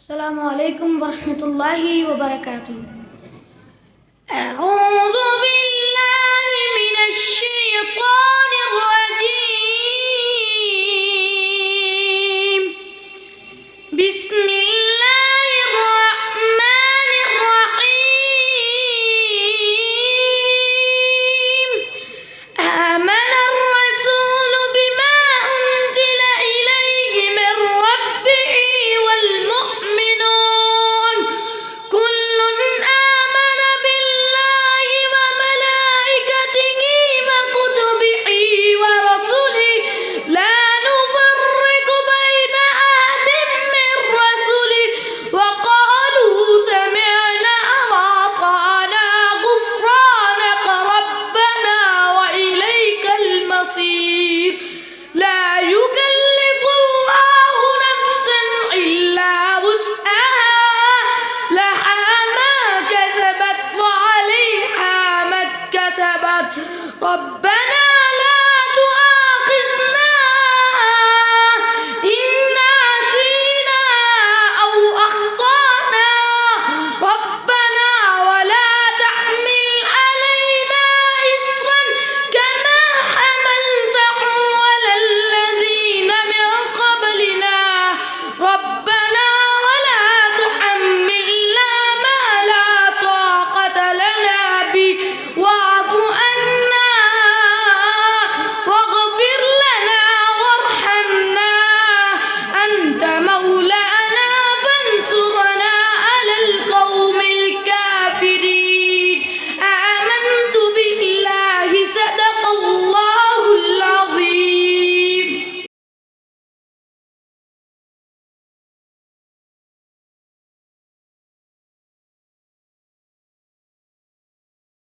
السلام عليكم ورحمة الله وبركاته. أعوذ بالله من الشيطان الرجيم. بسم الله الرحمن الرحيم. آمن الرسول بما أنزل إليه من ربه والمؤمنون كل آمن بالله وملائكته وكتبه ورسله لا نفرق بين أحد من رسله وقالوا سمعنا وأطعنا غفرانك ربنا وإليك المصير. لا يكلف الله نفسا إلا وسعها لها ما كسبت وعليها ما اكتسبت. ربنا